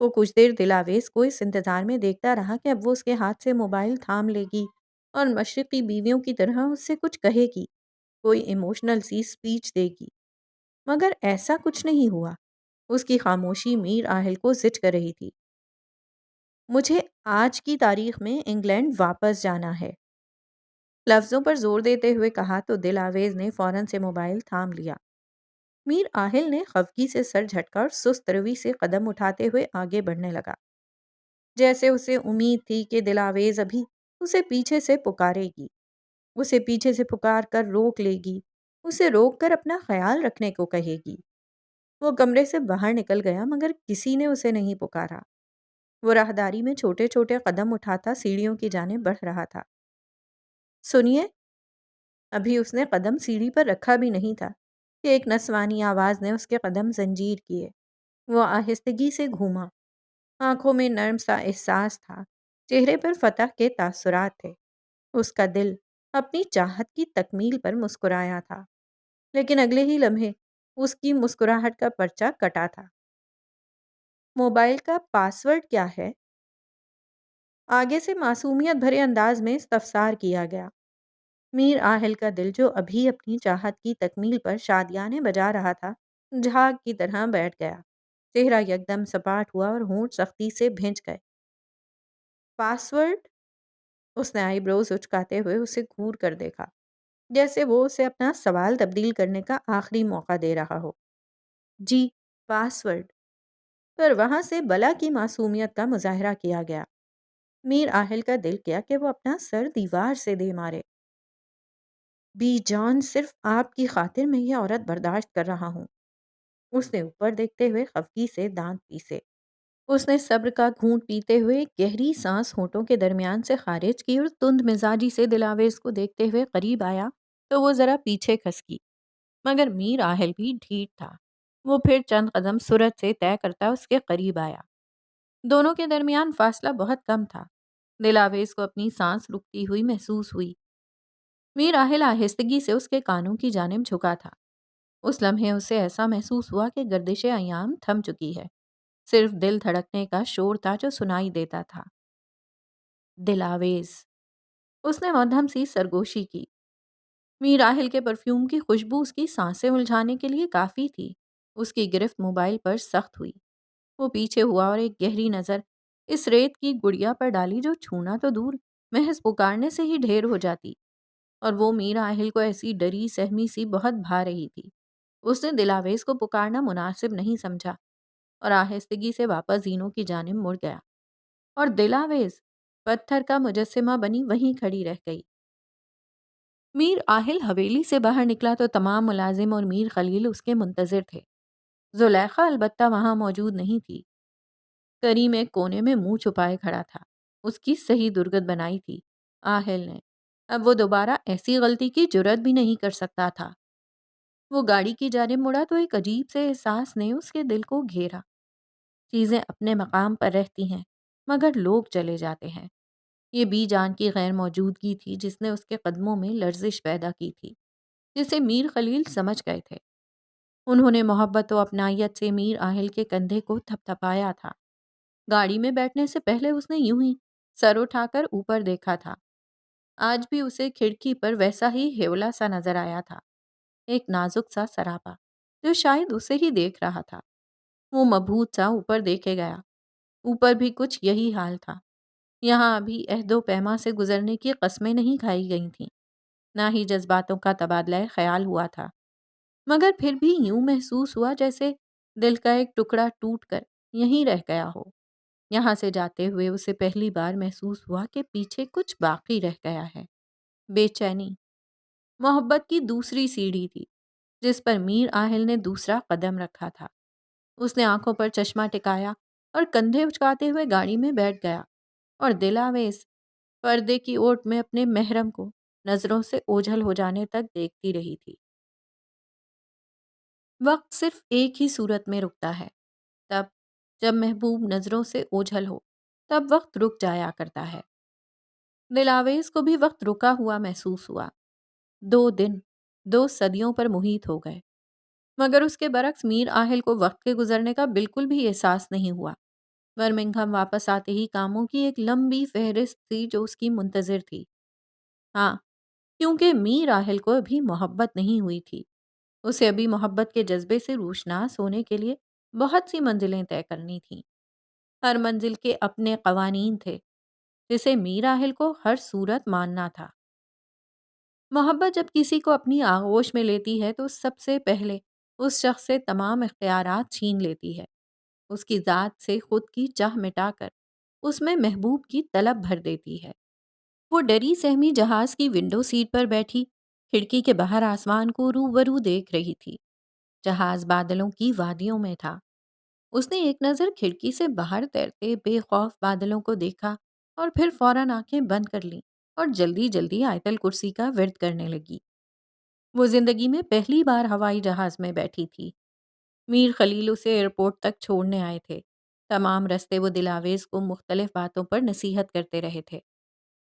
وہ کچھ دیر دلاویز کو اس انتظار میں دیکھتا رہا کہ اب وہ اس کے ہاتھ سے موبائل تھام لے گی اور مشرقی بیویوں کی طرح اس سے کچھ کہے گی، کوئی ایموشنل سی اسپیچ دے گی، مگر ایسا کچھ نہیں ہوا۔ اس کی خاموشی میر آہل کو زچ کر رہی تھی۔ مجھے آج کی تاریخ میں انگلینڈ واپس جانا ہے، لفظوں پر زور دیتے ہوئے کہا تو دل آویز نے فوراً سے موبائل تھام لیا۔ میر آہل نے خفگی سے سر جھٹکا اور سست روی سے قدم اٹھاتے ہوئے آگے بڑھنے لگا، جیسے اسے امید تھی کہ دل آویز ابھی اسے پیچھے سے پکارے گی، اسے پیچھے سے پکار کر روک لے گی، اسے روک کر اپنا خیال رکھنے کو کہے گی۔ وہ کمرے سے باہر نکل گیا مگر کسی نے اسے نہیں پکارا۔ وہ راہداری میں چھوٹے چھوٹے قدم اٹھاتا سیڑھیوں کی جانب بڑھ رہا تھا۔ سنیے، ابھی اس نے قدم سیڑھی پر رکھا بھی نہیں تھا کہ ایک نسوانی آواز نے اس کے قدم زنجیر کیے۔ وہ آہستگی سے گھوما، آنکھوں میں نرم سا احساس تھا، چہرے پر فتح کے تاثرات تھے۔ اس کا دل اپنی چاہت کی تکمیل پر مسکرایا تھا، لیکن اگلے ہی لمحے اس کی مسکراہٹ کا پرچہ کٹا تھا۔ موبائل کا پاسورڈ کیا ہے؟ آگے سے معصومیت بھرے انداز میں استفسار کیا گیا۔ میر آہل کا دل جو ابھی اپنی چاہت کی تکمیل پر شادیانے بجا رہا تھا، جھاگ کی طرح بیٹھ گیا۔ چہرہ یکدم سپاٹ ہوا اور ہونٹ سختی سے بھنج گئے۔ پاسورڈ؟ اس نے آئی بروز اچکاتے ہوئے اسے گھور کر دیکھا، جیسے وہ اسے اپنا سوال تبدیل کرنے کا آخری موقع دے رہا ہو۔ جی، پاسورڈ۔ پر وہاں سے بلا کی معصومیت کا مظاہرہ کیا گیا۔ میر آہل کا دل کیا کہ وہ اپنا سر دیوار سے دے مارے۔ بی جان، صرف آپ کی خاطر میں یہ عورت برداشت کر رہا ہوں۔ اس نے اوپر دیکھتے ہوئے خفگی سے دانت پیسے۔ اس نے صبر کا گھونٹ پیتے ہوئے گہری سانس ہونٹوں کے درمیان سے خارج کی اور تند مزاجی سے دلاویز کو دیکھتے ہوئے قریب آیا تو وہ ذرا پیچھے کھسکی، مگر میر آہل بھی ڈھیٹ تھا۔ وہ پھر چند قدم سرعت سے طے کرتا اس کے قریب آیا۔ دونوں کے درمیان فاصلہ بہت کم تھا۔ دلاویز کو اپنی سانس رکتی ہوئی محسوس ہوئی۔ میر آہل آہستگی سے اس کے کانوں کی جانب جھکا تھا۔ اس لمحے اسے ایسا محسوس ہوا کہ گردش ایام تھم چکی ہے، صرف دل دھڑکنے کا شور تھا جو سنائی دیتا تھا۔ دلاویز، اس نے مدھم سی سرگوشی کی۔ میر آہل کے پرفیوم کی خوشبو اس کی سانسیں الجھانے کے لیے کافی تھی۔ اس کی گرفت موبائل پر سخت ہوئی۔ وہ پیچھے ہوا اور ایک گہری نظر اس ریت کی گڑیا پر ڈالی جو چھونا تو دور محض پکارنے سے ہی ڈھیر ہو جاتی، اور وہ میر آہل کو ایسی ڈری سہمی سی بہت بھا رہی تھی۔ اس نے دلاویز کو پکارنا مناسب نہیں سمجھا اور آہستگی سے واپس زینوں کی جانب مڑ گیا، اور دلاویز پتھر کا مجسمہ بنی وہیں کھڑی رہ گئی۔ میر آہل حویلی سے باہر نکلا تو تمام ملازم اور میر خلیل اس کے منتظر تھے۔ زلیخا البتہ وہاں موجود نہیں تھی۔ کریم ایک کونے میں منہ چھپائے کھڑا تھا۔ اس کی صحیح درگت بنائی تھی آہل نے۔ اب وہ دوبارہ ایسی غلطی کی جرات بھی نہیں کر سکتا تھا۔ وہ گاڑی کی جانب مڑا تو ایک عجیب سے احساس نے اس کے دل کو گھیرا۔ چیزیں اپنے مقام پر رہتی ہیں مگر لوگ چلے جاتے ہیں۔ یہ بی جان کی غیر موجودگی تھی جس نے اس کے قدموں میں لرزش پیدا کی تھی، جسے میر خلیل سمجھ گئے تھے۔ انہوں نے محبت و اپنائیت سے میر آہل کے کندھے کو تھپ تھپایا تھا۔ گاڑی میں بیٹھنے سے پہلے اس نے یوں ہی سر اٹھا کر اوپر دیکھا تھا۔ آج بھی اسے کھڑکی پر ویسا ہی ہیولا سا نظر آیا تھا، ایک نازک سا سراپا جو شاید اسے ہی دیکھ رہا تھا۔ وہ مبہوت سا اوپر دیکھے گیا۔ اوپر بھی کچھ یہی حال تھا۔ یہاں ابھی عہد و پیما سے گزرنے کی قسمیں نہیں کھائی گئی تھیں، نہ ہی جذباتوں کا تبادلہ خیال ہوا تھا، مگر پھر بھی یوں محسوس ہوا جیسے دل کا ایک ٹکڑا ٹوٹ کر یہیں رہ گیا ہو۔ یہاں سے جاتے ہوئے اسے پہلی بار محسوس ہوا کہ پیچھے کچھ باقی رہ گیا ہے۔ بے چینی محبت کی دوسری سیڑھی تھی جس پر میر آہل نے دوسرا قدم رکھا تھا۔ اس نے آنکھوں پر چشمہ ٹکایا اور کندھے اچکاتے ہوئے گاڑی میں بیٹھ گیا، اور دلاویز پردے کی اوٹ میں اپنے محرم کو نظروں سے اوجھل ہو جانے تک دیکھتی رہی تھی۔ وقت صرف ایک ہی صورت میں رکتا ہے، تب جب محبوب نظروں سے اوجھل ہو، تب وقت رک جایا کرتا ہے۔ دلاویز کو بھی وقت رکا ہوا محسوس ہوا۔ 2 دن، 2 صدیوں پر محیط ہو گئے، مگر اس کے برعکس میر آہل کو وقت کے گزرنے کا بالکل بھی احساس نہیں ہوا۔ برمنگھم واپس آتے ہی کاموں کی ایک لمبی فہرست تھی جو اس کی منتظر تھی۔ ہاں، کیونکہ میر راہل کو ابھی محبت نہیں ہوئی تھی۔ اسے ابھی محبت کے جذبے سے روشناس ہونے کے لیے بہت سی منزلیں طے کرنی تھیں۔ ہر منزل کے اپنے قوانین تھے جسے میر راہل کو ہر صورت ماننا تھا۔ محبت جب کسی کو اپنی آغوش میں لیتی ہے تو سب سے پہلے اس شخص سے تمام اختیارات چھین لیتی ہے، اس کی ذات سے خود کی چاہ مٹا کر اس میں محبوب کی طلب بھر دیتی ہے۔ وہ ڈری سہمی جہاز کی ونڈو سیٹ پر بیٹھی کھڑکی کے باہر آسمان کو روبرو دیکھ رہی تھی۔ جہاز بادلوں کی وادیوں میں تھا۔ اس نے ایک نظر کھڑکی سے باہر تیرتے بے خوف بادلوں کو دیکھا اور پھر فوراً آنکھیں بند کر لیں اور جلدی جلدی آیت الکرسی کا ورد کرنے لگی۔ وہ زندگی میں پہلی بار ہوائی جہاز میں بیٹھی تھی۔ میر خلیل اسے ایئرپورٹ تک چھوڑنے آئے تھے۔ تمام رستے وہ دلاویز کو مختلف باتوں پر نصیحت کرتے رہے تھے۔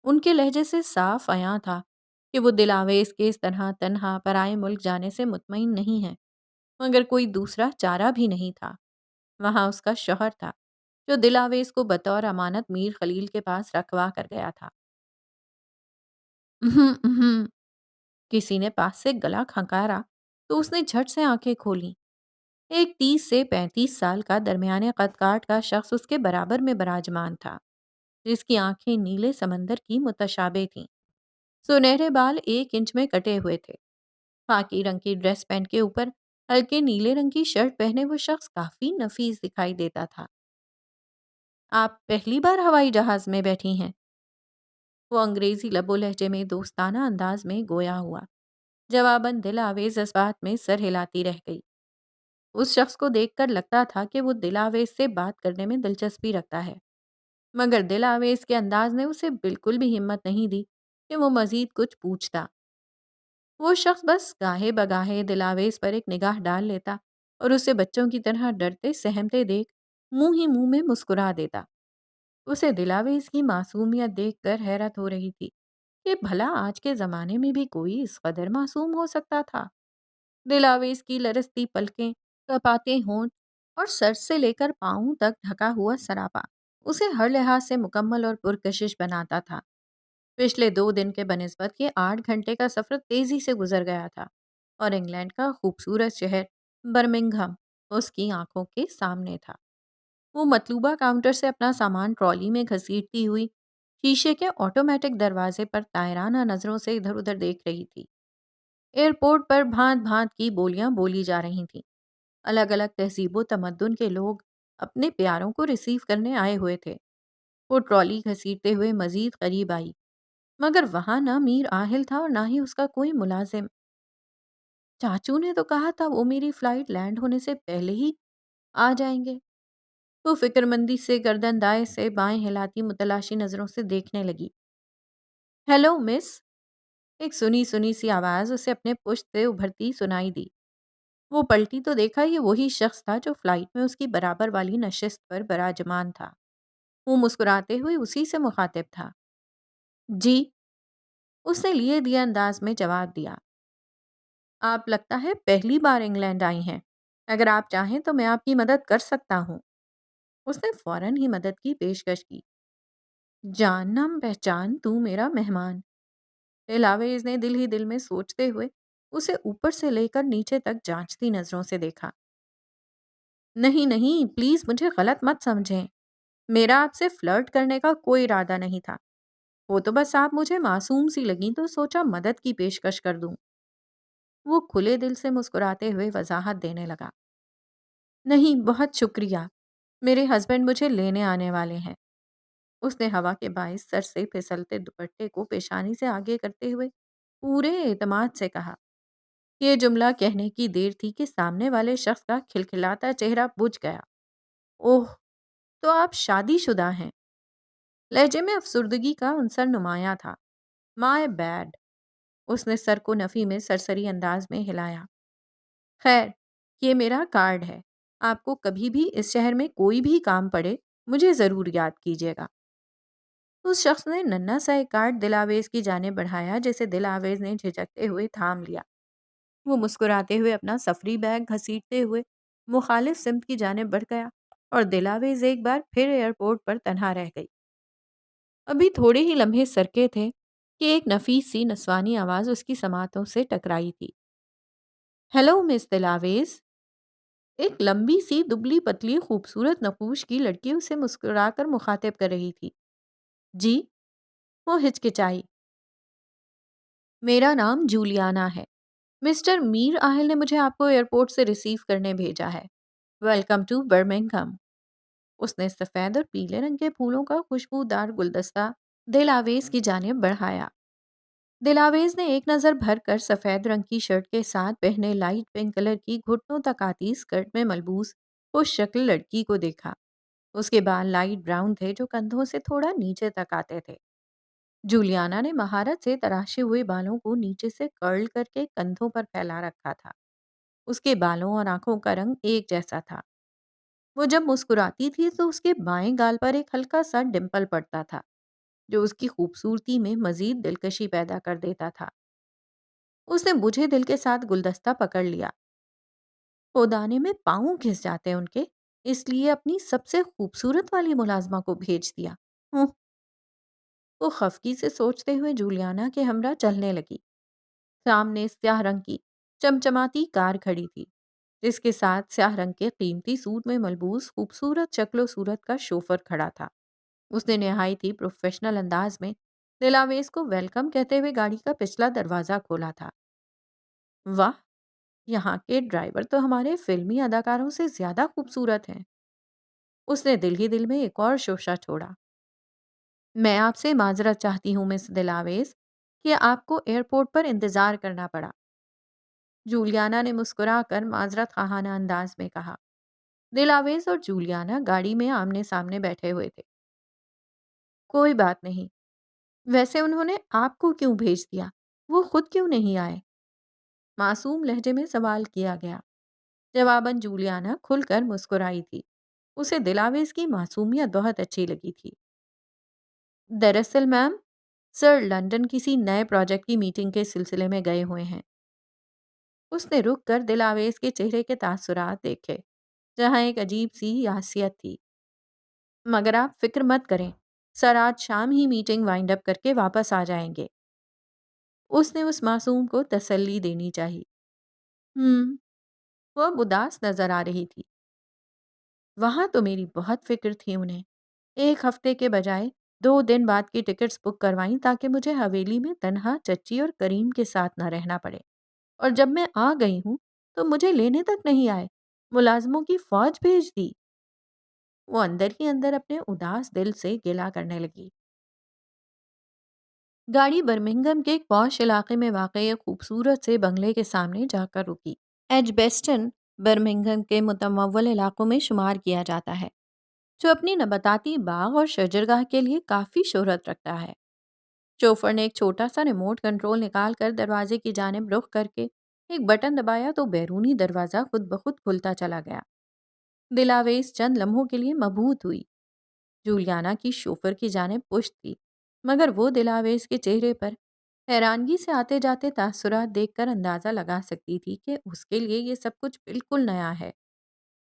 ان کے لہجے سے صاف عیاں تھا کہ وہ دلاویز کے اس طرح تنہا پرائے ملک جانے سے مطمئن نہیں ہیں، مگر کوئی دوسرا چارہ بھی نہیں تھا۔ وہاں اس کا شوہر تھا جو دلاویز کو بطور امانت میر خلیل کے پاس رکھوا کر گیا تھا۔ اہم اہم کسی نے پاس سے گلا کھنکارا تو اس نے جھٹ سے آنکھیں کھولیں۔ ایک 30 سے 35 سال کا درمیانے قد کاٹ کا شخص اس کے برابر میں براجمان تھا، جس کی آنکھیں نیلے سمندر کی متشابہ تھیں۔ سنہرے بال 1 انچ میں کٹے ہوئے تھے۔ خاکی رنگ کی ڈریس پہن کے اوپر ہلکے نیلے رنگ کی شرٹ پہنے وہ شخص کافی نفیس دکھائی دیتا تھا۔ آپ پہلی بار ہوائی جہاز میں بیٹھی ہیں؟ وہ انگریزی لب و لہجے میں دوستانہ انداز میں گویا ہوا۔ جواباً دل آویز اس بات میں سر ہلاتی رہ گئی۔ اس شخص کو دیکھ کر لگتا تھا کہ وہ دل آویز سے بات کرنے میں دلچسپی رکھتا ہے، مگر دل آویز کے انداز نے اسے بالکل بھی ہمت نہیں دی کہ وہ مزید کچھ پوچھتا۔ وہ شخص بس گاہے بگاہے دلاویز پر ایک نگاہ ڈال لیتا اور اسے بچوں کی طرح ڈرتے سہمتے دیکھ منہ ہی منہ میں مسکرا دیتا۔ اسے دلاویز کی معصومیت دیکھ کر حیرت ہو رہی تھی کہ بھلا آج کے زمانے میں بھی کوئی اس قدر معصوم ہو سکتا تھا۔ دلاویز کی لرزتی پلکیں، کپاتے ہونٹ اور سر سے لے کر پاؤں تک ڈھکا ہوا سراپا اسے ہر لحاظ سے مکمل اور پرکشش بناتا تھا۔ پچھلے 2 دن کے بنسبت یہ 8 گھنٹے کا سفر تیزی سے گزر گیا تھا اور انگلینڈ کا خوبصورت شہر برمنگھم اس کی آنکھوں کے سامنے تھا۔ وہ مطلوبہ کاؤنٹر سے اپنا سامان ٹرالی میں گھسیٹتی ہوئی شیشے کے آٹومیٹک دروازے پر طائرانہ نظروں سے ادھر ادھر دیکھ رہی تھی۔ ایئرپورٹ پر بھانت بھانت کی بولیاں بولی جا رہی تھیں۔ الگ الگ تہذیب و تمدن کے لوگ اپنے پیاروں کو ریسیو کرنے آئے ہوئے تھے۔ وہ ٹرالی گھسیٹتے ہوئے مزید قریب آئی، مگر وہاں نہ میر آہل تھا اور نہ ہی اس کا کوئی ملازم۔ چاچو نے تو کہا تھا وہ میری فلائٹ لینڈ ہونے سے پہلے ہی آ جائیں گے۔ وہ فکر مندی سے گردن دائیں سے بائیں ہلاتی متلاشی نظروں سے دیکھنے لگی۔ ہیلو مس، ایک سنی سنی سی آواز اسے اپنے پشت سے ابھرتی سنائی دی۔ وہ پلٹی تو دیکھا یہ وہی شخص تھا جو فلائٹ میں اس کی برابر والی نشست پر براجمان تھا۔ وہ مسکراتے ہوئے اسی سے مخاطب تھا۔ جی، اس نے لیے دیا انداز میں جواب دیا۔ آپ لگتا ہے پہلی بار انگلینڈ آئی ہیں۔ اگر آپ چاہیں تو میں آپ کی مدد کر سکتا ہوں۔ اس نے فوراً ہی مدد کی پیشکش کی۔ جان نام پہچان تو میرا مہمان، علاویز نے دل ہی دل میں سوچتے ہوئے اسے اوپر سے لے کر نیچے تک جانچتی نظروں سے دیکھا۔ نہیں نہیں، پلیز مجھے غلط مت سمجھیں، میرا آپ سے فلرٹ کرنے کا کوئی ارادہ نہیں تھا۔ وہ تو بس آپ مجھے معصوم سی لگیں تو سوچا مدد کی پیشکش کر دوں۔ وہ کھلے دل سے مسکراتے ہوئے وضاحت دینے لگا۔ نہیں، بہت شکریہ، میرے ہسبینڈ مجھے لینے آنے والے ہیں۔ اس نے ہوا کے باعث سر سے پھسلتے دوپٹے کو پیشانی سے آگے کرتے ہوئے پورے اعتماد سے کہا۔ یہ جملہ کہنے کی دیر تھی کہ سامنے والے شخص کا کھلکھلاتا چہرہ بجھ گیا۔ اوہ، تو آپ شادی شدہ ہیں؟ لہجے میں افسردگی کا عنصر نمایاں تھا۔ مائی بیڈ، اس نے سر کو نفی میں سرسری انداز میں ہلایا۔ خیر، یہ میرا کارڈ ہے، آپ کو کبھی بھی اس شہر میں کوئی بھی کام پڑے مجھے ضرور یاد کیجیے گا۔ اس شخص نے ننھا سا ایک کارڈ دلاویز کی جانب بڑھایا جسے دلاویز نے جھجکتے ہوئے تھام لیا۔ وہ مسکراتے ہوئے اپنا سفری بیگ گھسیٹتے ہوئے مخالف سمت کی جانب بڑھ گیا۔ اور دلاویز ایک بار پھر ایئرپورٹ پر تنہا رہ گئی۔ ابھی تھوڑے ہی لمحے سرکے تھے کہ ایک نفیس سی نسوانی آواز اس کی سماعتوں سے ٹکرائی تھی۔ ہیلو مس دلاویز۔ ایک لمبی سی دبلی پتلی خوبصورت نقوش کی لڑکی اسے مسکرا کر مخاطب کر رہی تھی۔ جی؟ وہ ہچکچائی۔ میرا نام جولیانا ہے۔ مسٹر میر آہل نے مجھے آپ کو ایئرپورٹ سے ریسیو کرنے بھیجا ہے۔ Welcome to Birmingham. اس نے سفید اور پیلے رنگ کے پھولوں کا خوشبودار گلدستہ دلاویز کی جانب بڑھایا۔ دلاویز نے ایک نظر بھر کر سفید رنگ کی شرٹ کے ساتھ پہنے لائٹ پنک کلر کی گھٹنوں تک آتی اسکرٹ میں ملبوس خوش شکل لڑکی کو دیکھا۔ اس کے بال لائٹ براؤن تھے جو کندھوں سے تھوڑا نیچے تک آتے تھے۔ جولیانا نے مہارت سے تراشے ہوئے بالوں کو نیچے سے کرل کر کے کندھوں پر پھیلا رکھا تھا۔ اس کے بالوں اور آنکھوں کا رنگ ایک جیسا تھا۔ وہ جب مسکراتی تھی تو اس کے بائیں گال پر ایک ہلکا سا ڈمپل پڑتا تھا جو اس کی خوبصورتی میں مزید دلکشی پیدا کر دیتا تھا۔ اس نے بجھے دل کے ساتھ گلدستہ پکڑ لیا۔ خودانے میں پاؤں گھس جاتے ان کے، اس لیے اپنی سب سے خوبصورت والی ملازمہ کو بھیج دیا۔ وہ خفگی سے سوچتے ہوئے جولیانا کے ہمراہ چلنے لگی۔ سامنے سیاہ رنگ کی چمچماتی کار کھڑی تھی جس کے ساتھ سیاہ رنگ کے قیمتی سوٹ میں ملبوس خوبصورت شکل و صورت کا شوفر کھڑا تھا۔ اس نے نہایت ہی پروفیشنل انداز میں دلاویز کو ویلکم کہتے ہوئے گاڑی کا پچھلا دروازہ کھولا تھا۔ واہ، یہاں کے ڈرائیور تو ہمارے فلمی اداکاروں سے زیادہ خوبصورت ہیں۔ اس نے دل ہی دل میں ایک اور شوشہ چھوڑا۔ میں آپ سے معذرت چاہتی ہوں مس دلاویز کہ آپ کو ایئرپورٹ پر انتظار کرنا پڑا۔ جولیانا نے مسکرا کر معذرت خواہانہ انداز میں کہا۔ دلاویز اور جولیانا گاڑی میں آمنے سامنے بیٹھے ہوئے تھے۔ کوئی بات نہیں، ویسے انہوں نے آپ کو کیوں بھیج دیا؟ وہ خود کیوں نہیں آئے؟ معصوم لہجے میں سوال کیا گیا۔ جواباً جولیانا کھل کر مسکرائی تھی۔ اسے دلاویز کی معصومیت بہت اچھی لگی تھی۔ دراصل میم، سر لندن کسی نئے پروجیکٹ کی میٹنگ کے سلسلے میں گئے ہوئے ہیں۔ اس نے رک کر دلاویز کے چہرے کے تاثرات دیکھے جہاں ایک عجیب سی یاسیت تھی۔ مگر آپ فکر مت کریں، سر آج شام ہی میٹنگ وائنڈ اپ کر کے واپس آ جائیں گے۔ اس نے اس معصوم کو تسلی دینی چاہی۔ وہ اب اداس نظر آ رہی تھی۔ وہاں تو میری بہت فکر تھی انہیں۔ ایک ہفتے کے بجائے 2 دن بعد کی ٹکٹس بک کروائیں تاکہ مجھے حویلی میں تنہا چچی اور کریم کے ساتھ نہ رہنا پڑے، اور جب میں آ گئی ہوں تو مجھے لینے تک نہیں آئے، ملازموں کی فوج بھیج دی۔ وہ اندر ہی اندر اپنے اداس دل سے گلہ کرنے لگی۔ گاڑی برمنگھم کے ایک پوش علاقے میں واقع ایک خوبصورت سے بنگلے کے سامنے جا کر رکی۔ ایجبسٹن برمنگھم کے متمول علاقوں میں شمار کیا جاتا ہے جو اپنی نباتاتی باغ اور شجرگاہ کے لیے کافی شہرت رکھتا ہے۔ شوفر نے ایک چھوٹا سا ریموٹ کنٹرول نکال کر دروازے کی جانب رخ کر کے ایک بٹن دبایا تو بیرونی دروازہ خود بخود کھلتا چلا گیا۔ دلاویز چند لمحوں کے لیے مبہوت ہوئی۔ جولیانا کی شوفر کی جانب پشت تھی، مگر وہ دلاویز کے چہرے پر حیرانگی سے آتے جاتے تاثرات دیکھ کر اندازہ لگا سکتی تھی کہ اس کے لیے یہ سب کچھ بالکل نیا ہے۔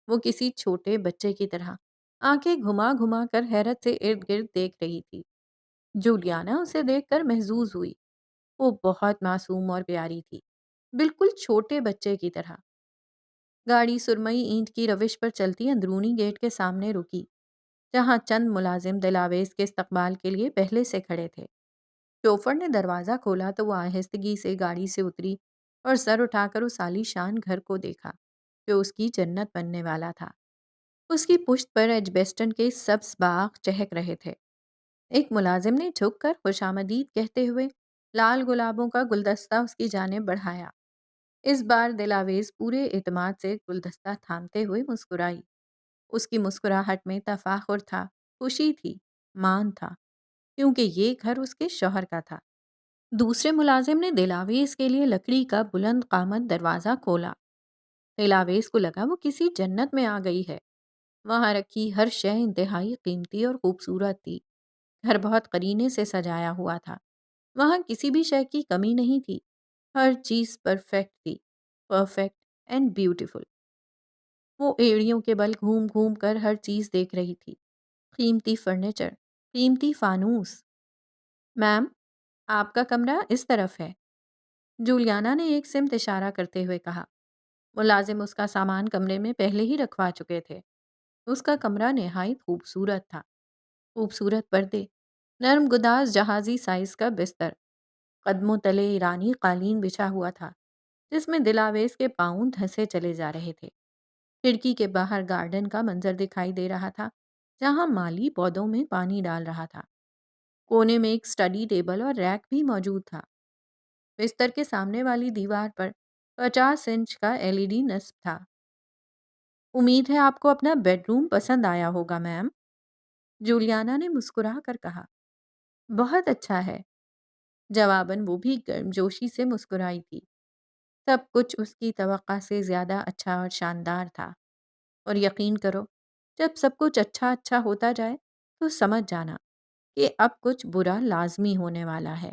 وہ کسی چھوٹے بچے کی طرح آنکھیں گھما گھما کر حیرت سے ارد گرد دیکھ رہی تھی۔ جولیانا اسے دیکھ کر محظوظ ہوئی۔ وہ بہت معصوم اور پیاری تھی، بالکل چھوٹے بچے کی طرح۔ گاڑی سرمئی اینٹ کی روش پر چلتی اندرونی گیٹ کے سامنے رکی جہاں چند ملازم دلاویز کے استقبال کے لیے پہلے سے کھڑے تھے۔ شوفر نے دروازہ کھولا تو وہ آہستگی سے گاڑی سے اتری اور سر اٹھا کر اس عالی شان گھر کو دیکھا جو اس کی جنت بننے والا تھا۔ اس کی پشت پر ایجبسٹن کے سبز باغ چہک رہے تھے۔ ایک ملازم نے جھک کر خوش آمدید کہتے ہوئے لال گلابوں کا گلدستہ اس کی جانب بڑھایا۔ اس بار دلاویز پورے اعتماد سے گلدستہ تھامتے ہوئے مسکرائی۔ اس کی مسکراہٹ میں تفاخر تھا، خوشی تھی، مان تھا، کیونکہ یہ گھر اس کے شوہر کا تھا۔ دوسرے ملازم نے دلاویز کے لیے لکڑی کا بلند قامت دروازہ کھولا۔ دلاویز کو لگا وہ کسی جنت میں آ گئی ہے۔ وہاں رکھی ہر شے انتہائی قیمتی اور خوبصورت تھی۔ گھر بہت قرینے سے سجایا ہوا تھا۔ وہاں کسی بھی شے کی کمی نہیں تھی۔ ہر چیز پرفیکٹ تھی، پرفیکٹ اینڈ بیوٹیفل۔ وہ ایڑیوں کے بل گھوم گھوم کر ہر چیز دیکھ رہی تھی، قیمتی فرنیچر، قیمتی فانوس۔ میم، آپ کا کمرہ اس طرف ہے، جولیانا نے ایک سمت اشارہ کرتے ہوئے کہا۔ ملازم اس کا سامان کمرے میں پہلے ہی رکھوا چکے تھے۔ اس کا کمرہ نہایت خوبصورت تھا، خوبصورت پردے، نرم گداز جہازی سائز کا بستر، قدموں تلے ایرانی قالین بچھا ہوا تھا جس میں دلاویز کے پاؤں دھنسے چلے جا رہے تھے۔ کھڑکی کے باہر گارڈن کا منظر دکھائی دے رہا تھا جہاں مالی پودوں میں پانی ڈال رہا تھا۔ کونے میں ایک اسٹڈی ٹیبل اور ریک بھی موجود تھا۔ بستر کے سامنے والی دیوار پر 50 انچ کا LED نصب تھا۔ امید ہے آپ کو اپنا بیڈ روم پسند آیا ہوگا میم، جولیانا نے مسکرا کر کہا۔ بہت اچھا ہے، جواباً وہ بھی گرمجوشی سے مسکرائی تھی۔ سب کچھ اس کی توقع سے زیادہ اچھا اور شاندار تھا، اور یقین کرو جب سب کچھ اچھا اچھا ہوتا جائے تو سمجھ جانا کہ اب کچھ برا لازمی ہونے والا ہے۔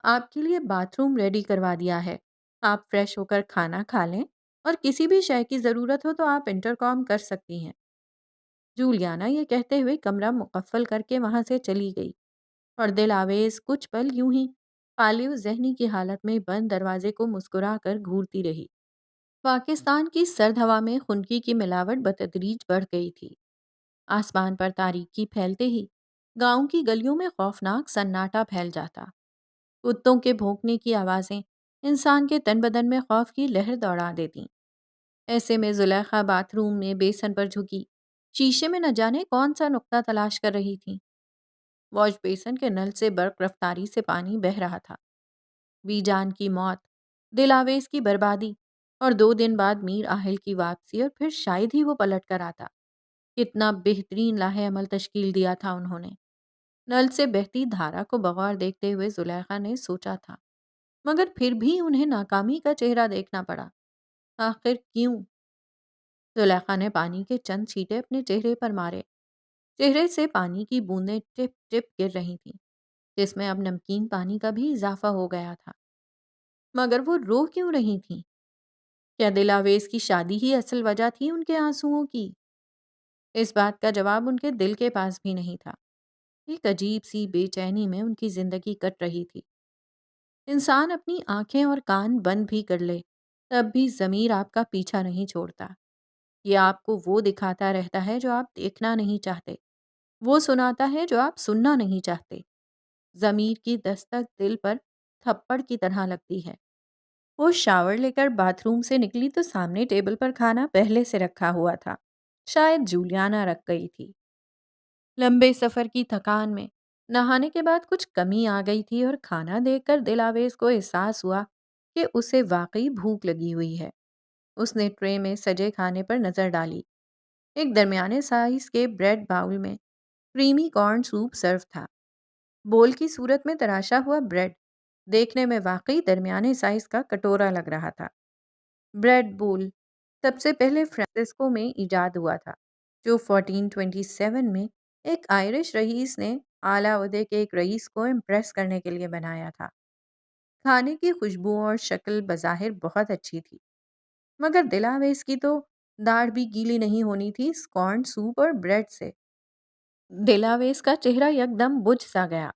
آپ کے لیے باتھ روم ریڈی کروا دیا ہے، آپ فریش ہو کر کھانا کھا لیں اور کسی بھی شے کی ضرورت ہو تو آپ انٹرکام کر سکتی ہیں۔ جولیانا یہ کہتے ہوئے کمرہ مقفل کر کے وہاں سے چلی گئی اور دل آویز کچھ پل یوں ہی قالب ذہنی کی حالت میں بند دروازے کو مسکرا کر گھورتی رہی۔ پاکستان کی سرد ہوا میں خنکی کی ملاوٹ بتدریج بڑھ گئی تھی۔ آسمان پر تاریکی پھیلتے ہی گاؤں کی گلیوں میں خوفناک سناٹا پھیل جاتا۔ کتوں کے بھونکنے کی آوازیں انسان کے تن بدن میں خوف کی لہر دوڑا دیتیں۔ ایسے میں زلیخا باتھ روم میں بیسن پر جھکی شیشے میں نہ جانے کون سا نقطہ تلاش کر رہی تھی۔ واش بیسن کے نل سے برق رفتاری سے پانی بہہ رہا تھا۔ بی جان کی موت، دل آویز کی بربادی اور 2 دن بعد میر آہل کی واپسی، اور پھر شاید ہی وہ پلٹ کر آتا۔ کتنا بہترین لاہ عمل تشکیل دیا تھا انہوں نے۔ نل سے بہتی دھارا کو بغور دیکھتے ہوئے زلیخا نے سوچا تھا، مگر پھر بھی انہیں ناکامی کا چہرہ دیکھنا پڑا۔ آخر کیوں؟ زلیخا نے پانی کے چند چھینٹے اپنے چہرے پر مارے۔ چہرے سے پانی کی بوندیں ٹپ ٹپ گر رہی تھیں، جس میں اب نمکین پانی کا بھی اضافہ ہو گیا تھا۔ مگر وہ رو کیوں رہی تھیں؟ کیا دلاویز کی شادی ہی اصل وجہ تھی ان کے آنسوؤں کی؟ اس بات کا جواب ان کے دل کے پاس بھی نہیں تھا۔ ایک عجیب سی بے چینی میں ان کی زندگی کٹ رہی تھی۔ انسان اپنی آنکھیں اور کان بند بھی کر لے تب بھی ضمیر آپ کا پیچھا نہیں چھوڑتا۔ یہ آپ کو وہ دکھاتا رہتا ہے جو آپ دیکھنا نہیں چاہتے، وہ سناتا ہے جو آپ سننا نہیں چاہتے۔ ضمیر کی دستک دل پر تھپڑ کی طرح لگتی ہے۔ وہ شاور لے کر باتھ روم سے نکلی تو سامنے ٹیبل پر کھانا پہلے سے رکھا ہوا تھا، شاید جولیانا رکھ گئی تھی۔ لمبے سفر کی تھکان میں نہانے کے بعد کچھ کمی آ گئی تھی، اور کھانا دیکھ کر دل آویز کو احساس ہوا کہ اسے واقعی بھوک لگی ہوئی ہے۔ اس نے ٹرے میں سجے کھانے پر نظر ڈالی۔ ایک درمیانے سائز کے بریڈ باؤل میں کریمی کارن سوپ سرو تھا۔ بول کی صورت میں تراشا ہوا بریڈ دیکھنے میں واقعی درمیانے سائز کا کٹورا لگ رہا تھا۔ بریڈ بول سب سے پہلے فرانسسکو میں ایجاد ہوا تھا، جو 1427 میں ایک آئرش رئیس نے اعلیٰ عہدے کے ایک رئیس کو امپریس کرنے کے لیے بنایا تھا۔ کھانے کی خوشبو اور شکل بظاہر بہت اچھی تھی، مگر دلاویز کی تو داڑھ بھی گیلی نہیں ہونی تھی اس کارن سوپ اور بریڈ سے۔ دلاویز کا چہرہ یکدم بجھ سا گیا۔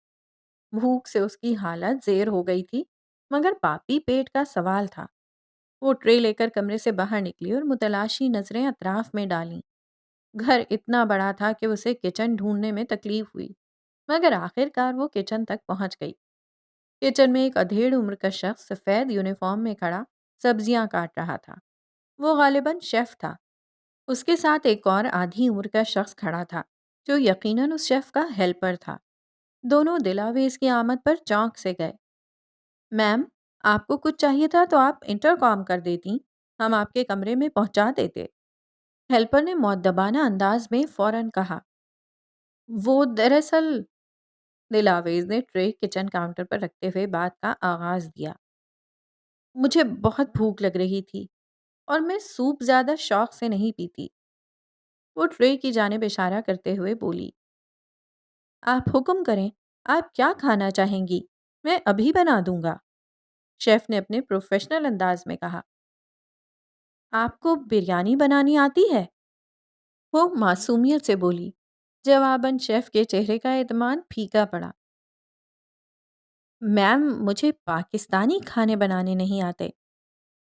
بھوک سے اس کی حالت زیر ہو گئی تھی، مگر پاپی پیٹ کا سوال تھا۔ وہ ٹرے لے کر کمرے سے باہر نکلی اور متلاشی نظریں اطراف میں ڈالیں۔ گھر اتنا بڑا تھا کہ اسے کچن ڈھونڈنے میں تکلیف ہوئی، مگر آخر کار وہ کچن تک پہنچ گئی۔ کچن میں ایک ادھیڑ عمر کا شخص سفید یونیفارم میں کھڑا سبزیاں کاٹ رہا تھا۔ وہ غالباً شیف تھا۔ اس کے ساتھ ایک اور آدھی عمر کا شخص کھڑا تھا جو یقیناً اس شیف کا ہیلپر تھا۔ دونوں دلاویز کی آمد پر چونک سے گئے۔ میم، آپ کو کچھ چاہیے تھا تو آپ انٹرکام کر دیتی، ہم آپ کے کمرے میں پہنچا دیتے، ہیلپر نے مؤدبانہ انداز میں فوراً کہا۔ وہ دراصل، دلاویز نے ٹرے کچن کاؤنٹر پر رکھتے ہوئے بات کا آغاز دیا، مجھے بہت بھوک لگ رہی تھی اور میں سوپ زیادہ شوق سے نہیں پیتی۔ وہ ٹرے کی جانب اشارہ کرتے ہوئے بولی، آپ حکم کریں، آپ کیا کھانا چاہیں گی، میں ابھی بنا دوں گا، شیف نے اپنے پروفیشنل انداز میں کہا۔ آپ کو بریانی بنانی آتی ہے؟ وہ معصومیت سے بولی۔ جواباً شیف کے چہرے کا اعتماد پھیکا پڑا۔ میم، مجھے پاکستانی کھانے بنانے نہیں آتے۔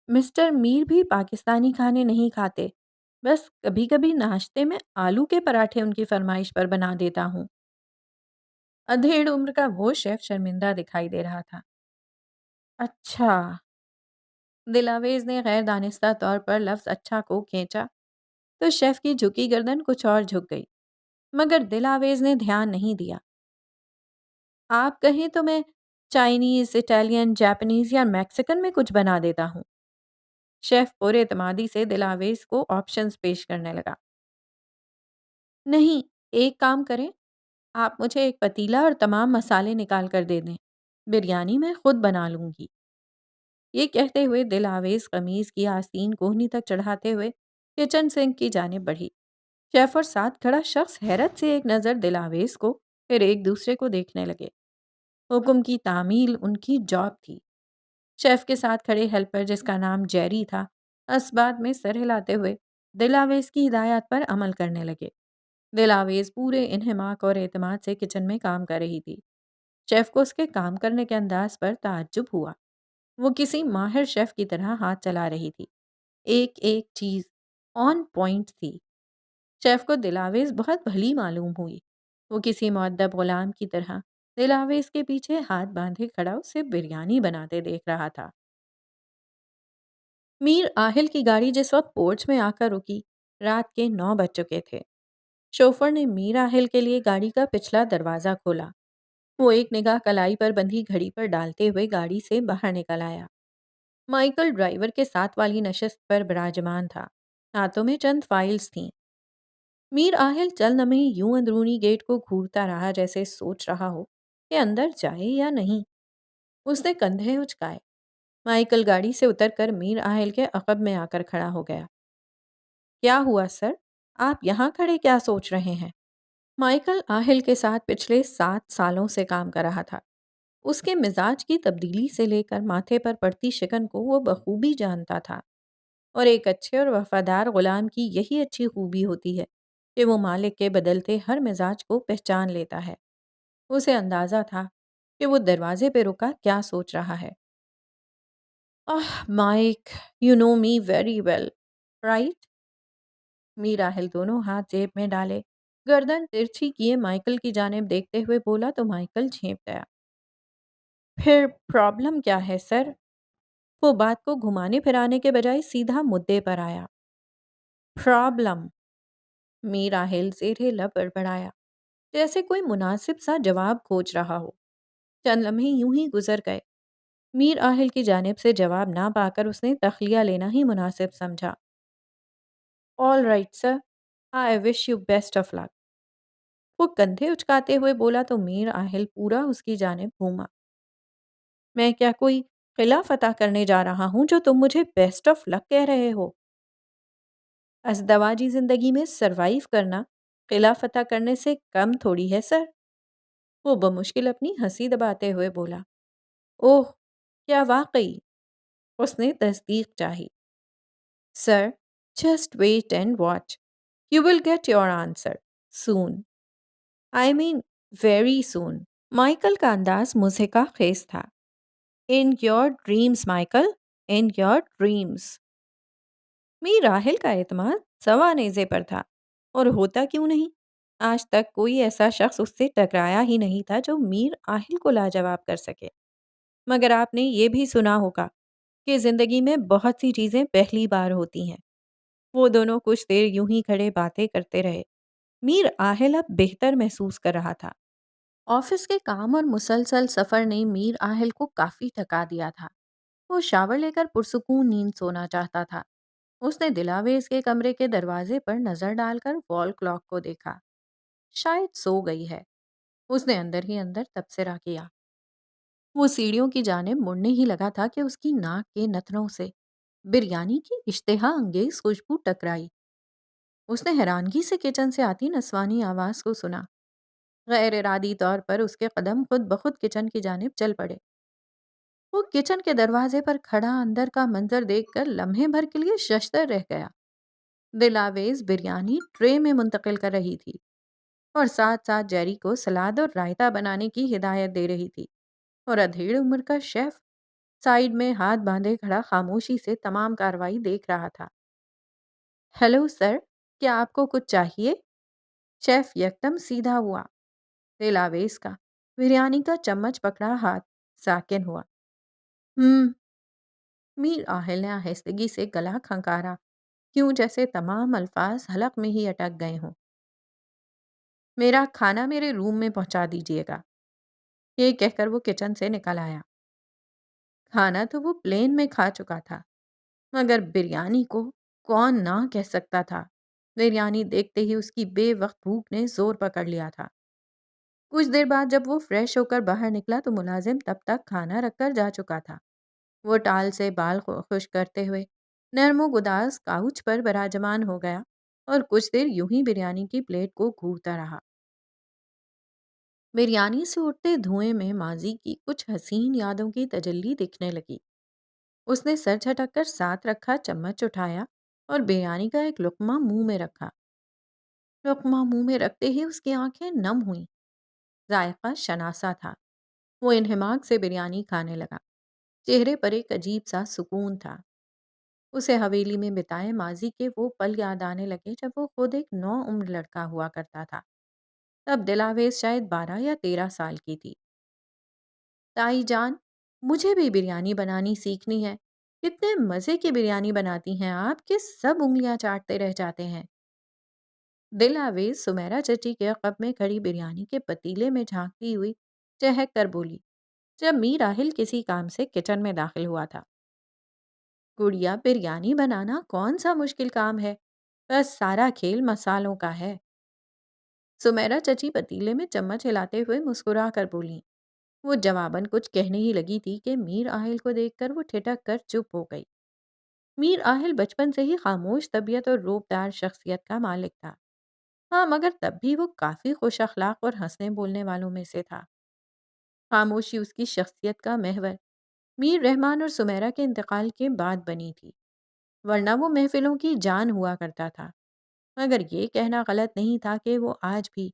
مسٹر میر بھی پاکستانی کھانے نہیں کھاتے، بس کبھی کبھی ناشتے میں آلو کے پراٹھے ان کی فرمائش پر بنا دیتا ہوں۔ ادھیڑ عمر کا وہ شیف شرمندہ دکھائی دے رہا تھا۔ اچھا، دلاویز نے غیر دانستہ طور پر لفظ اچھا کو کھینچا تو شیف کی جھکی گردن کچھ اور جھک گئی، مگر دلاویز نے دھیان نہیں دیا۔ آپ کہیں تو میں چائنیز، اٹالین، جاپنیز یا میکسیکن میں کچھ بنا دیتا ہوں۔ شیف پر اعتمادی سے دلاویز کو آپشنز پیش کرنے لگا۔ نہیں، ایک کام کریں، آپ مجھے ایک پتیلا اور تمام مسالے نکال کر دے دیں۔ بریانی میں خود بنا لوں گی۔ یہ کہتے ہوئے دلاویز قمیض کی آستین کوہنی تک چڑھاتے ہوئے کچن سنک کی جانب بڑھی۔ شیف اور ساتھ کھڑا شخص حیرت سے ایک نظر دلاویز کو پھر ایک دوسرے کو دیکھنے لگے۔ حکم کی تعمیل ان کی جاب تھی۔ شیف کے ساتھ کھڑے ہیلپر، جس کا نام جیری تھا، اسبات میں سر ہلاتے ہوئے دلاویز کی ہدایات پر عمل کرنے لگے۔ دلاویز پورے انہماک اور اعتماد سے کچن میں کام کر رہی تھی۔ شیف کو اس کے کام کرنے کے انداز پر تعجب ہوا۔ وہ کسی ماہر شیف کی طرح ہاتھ چلا رہی تھی۔ ایک ایک چیز آن پوائنٹ تھی۔ شیف کو دلاویز بہت بھلی معلوم ہوئی۔ وہ کسی مؤدب غلام کی طرح دلاویز کے پیچھے ہاتھ باندھے کھڑا اسے بریانی بناتے دیکھ رہا تھا۔ میر آہل کی گاڑی جس وقت پورچ میں آ کر رکی، رات کے 9 بج چکے تھے۔ شوفر نے میر آہل کے لیے گاڑی کا پچھلا دروازہ کھولا۔ وہ ایک نگاہ کلائی پر بندھی گھڑی پر ڈالتے ہوئے گاڑی سے باہر نکل آیا۔ مائیکل ڈرائیور کے ساتھ والی نشست پر براجمان تھا۔ ہاتھوں میں چند فائلز تھیں۔ میر آہل چند لمحے یوں اندرونی گیٹ کو گھورتا رہا جیسے سوچ رہا ہو کہ اندر جائے یا نہیں۔ اس نے کندھے اچکائے۔ مائیکل گاڑی سے اتر کر میر آہل کے عقب میں آ کر کھڑا ہو گیا۔ کیا ہوا سر؟ آپ یہاں کھڑے کیا سوچ رہے ہیں؟ مائیکل آہل کے ساتھ پچھلے 7 سالوں سے کام کر رہا تھا۔ اس کے مزاج کی تبدیلی سے لے کر ماتھے پر پڑتی شکن کو وہ بخوبی جانتا تھا، اور ایک اچھے اور وفادار غلام کی یہی اچھی خوبی ہوتی ہے کہ وہ مالک کے بدلتے ہر مزاج کو پہچان لیتا ہے۔ اسے اندازہ تھا کہ وہ دروازے پہ رکا کیا سوچ رہا ہے۔ Mike, you know me very well, right? Mir Aahil دونوں ہاتھ جیب میں ڈالے، گردن ترچھی کیے مائیکل کی جانب دیکھتے ہوئے بولا تو مائیکل جھینپ گیا۔ پھر پرابلم کیا ہے سر؟ وہ بات کو گھمانے پھرانے کے بجائے سیدھا مدعے پر آیا۔ پرابلم، میر آہل زیر لب بڑبڑایا، جیسے کوئی مناسب سا جواب کھوج رہا ہو۔ چند لمحے یوں ہی گزر گئے۔ میر آہل کی جانب سے جواب نہ پا کر اس نے تخلیہ لینا ہی مناسب سمجھا۔ All right sir, I wish you best of luck. وہ کندھے اچکاتے ہوئے بولا تو میر آہل پورا اس کی جانب گھوما۔ میں کیا کوئی قلعہ فتح کرنے جا رہا ہوں جو تم مجھے بیسٹ آف لک کہہ رہے ہو؟ ازدواجی زندگی میں سروائیو کرنا قلعہ فتح کرنے سے کم تھوڑی ہے سر۔ وہ بمشکل اپنی ہنسی دباتے ہوئے بولا۔ اوہ، کیا واقعی؟ اس نے تصدیق چاہی۔ Sir, just wait and watch, you will get your answer soon, I mean very soon. Michael کا انداز مضحکہ خیز تھا۔ In your dreams Michael, in your dreams. Mir Rahil کا اعتماد سوا نیزے پر تھا، اور ہوتا کیوں نہیں؟ آج تک کوئی ایسا شخص اس سے ٹکرایا ہی نہیں تھا جو میر آہل کو لاجواب کر سکے۔ مگر آپ نے یہ بھی سنا ہوگا کہ زندگی میں بہت سی چیزیں پہلی بار ہوتی ہیں۔ وہ دونوں کچھ دیر یوں ہی کھڑے باتیں کرتے رہے۔ میر آہل اب بہتر محسوس کر رہا تھا۔ آفس کے کام اور مسلسل سفر نے میر آہل کو کافی تھکا دیا تھا۔ وہ شاور لے کر پرسکون نیند سونا چاہتا تھا۔ اس نے دلاویز کے کمرے کے دروازے پر نظر ڈال کر وال کلاک کو دیکھا۔ شاید سو گئی ہے۔ اس نے اندر ہی اندر تبصرہ کیا۔ وہ سیڑھیوں کی جانب مڑنے ہی لگا تھا کہ اس کی ناک کے نتنوں سے بریانی کی اشتہا انگیز خوشبو ٹکرائی۔ اس نے حیرانگی سے کچن سے آتی نسوانی آواز کو سنا۔ غیر ارادی طور پر اس کے قدم خود بخود کچن کی جانب چل پڑے۔ وہ کچن کے دروازے پر کھڑا اندر کا منظر دیکھ کر لمحے بھر کے لیے ششدر رہ گیا۔ دلاویز بریانی ٹرے میں منتقل کر رہی تھی اور ساتھ ساتھ جیری کو سلاد اور رائتا بنانے کی ہدایت دے رہی تھی، اور ادھیڑ عمر کا شیف سائیڈ میں ہاتھ باندھے کھڑا خاموشی سے تمام کارروائی دیکھ رہا تھا۔ ہیلو سر، کیا آپ کو کچھ چاہیے؟ شیف یکدم سیدھا ہوا۔ دلاویز کا بریانی کا چمچ پکڑا ہاتھ ساکن ہوا۔ ہم میر آہل نے آہستگی سے گلا کھنکارا، کیوں جیسے تمام الفاظ حلق میں ہی اٹک گئے ہوں۔ میرا کھانا میرے روم میں پہنچا دیجیے گا، یہ کہہ کر وہ کچن سے نکل آیا۔ کھانا تو وہ پلین میں کھا چکا تھا، مگر بریانی کو کون نہ کہہ سکتا تھا۔ بریانی دیکھتے ہی اس کی بے وقت بھوک نے زور پکڑ لیا تھا۔ کچھ دیر بعد جب وہ فریش ہو کر باہر نکلا تو ملازم تب تک کھانا رکھ کر جا چکا تھا۔ وہ ٹال سے بال خشک کرتے ہوئے نرم و گداز کاؤچ پر براجمان ہو گیا اور کچھ دیر یوں ہی بریانی کی پلیٹ کو گھورتا رہا۔ بریانی سے اٹھتے دھوئیں میں ماضی کی کچھ حسین یادوں کی تجلی دکھنے لگی۔ اس نے سر جھٹک کر ساتھ رکھا چمچ اٹھایا اور بریانی کا ایک لقمہ منہ میں رکھا۔ لقمہ منہ میں رکھتے ہی اس کی آنکھیں نم ہوئیں۔ ذائقہ شناسا تھا۔ وہ انہماک سے بریانی کھانے لگا۔ چہرے پر ایک عجیب سا سکون تھا۔ اسے حویلی میں بتائے ماضی کے وہ پل یاد آنے لگے جب وہ خود ایک نو عمر لڑکا ہوا کرتا تھا۔ تب دلاویز شاید 12 یا 13 سال کی تھی۔ تائی جان، مجھے بھی بریانی بنانی سیکھنی ہے۔ کتنے مزے کی بریانی بناتی ہیں آپ کہ سب انگلیاں چاٹتے رہ جاتے ہیں۔ دلاویز سمیرا چچی کے عقب میں کھڑی بریانی کے پتیلے میں جھانکتی ہوئی چہک کر بولی جب میر راہل کسی کام سے کچن میں داخل ہوا تھا۔ گڑیا، بریانی بنانا کون سا مشکل کام ہے، بس سارا کھیل مسالوں کا ہے۔ سمیرا چچی پتیلے میں چمچ ہلاتے ہوئے مسکرا کر بولی۔ وہ جواباً کچھ کہنے ہی لگی تھی کہ میر آہل کو دیکھ کر وہ ٹھٹک کر چپ ہو گئی۔ میر آہل بچپن سے ہی خاموش طبیعت اور روبدار شخصیت کا مالک تھا۔ ہاں، مگر تب بھی وہ کافی خوش اخلاق اور ہنسنے بولنے والوں میں سے تھا۔ خاموشی اس کی شخصیت کا محور میر رحمان اور سمیرا کے انتقال کے بعد بنی تھی، ورنہ وہ محفلوں کی جان ہوا کرتا تھا۔ مگر یہ کہنا غلط نہیں تھا کہ وہ آج بھی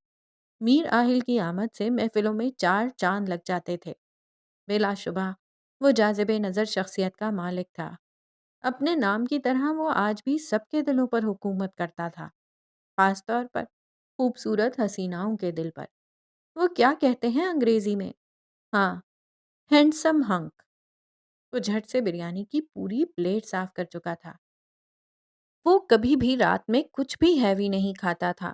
میر آہل کی آمد سے محفلوں میں 4 چاند لگ جاتے تھے۔ بلا شبہ وہ جاذب نظر شخصیت کا مالک تھا۔ اپنے نام کی طرح وہ آج بھی سب کے دلوں پر حکومت کرتا تھا، خاص طور پر خوبصورت حسیناؤں کے دل پر۔ وہ کیا کہتے ہیں انگریزی میں؟ ہاں، ہینڈسم ہنک۔ وہ جھٹ سے بریانی کی پوری پلیٹ صاف کر چکا تھا۔ وہ کبھی بھی رات میں کچھ بھی ہیوی نہیں کھاتا تھا،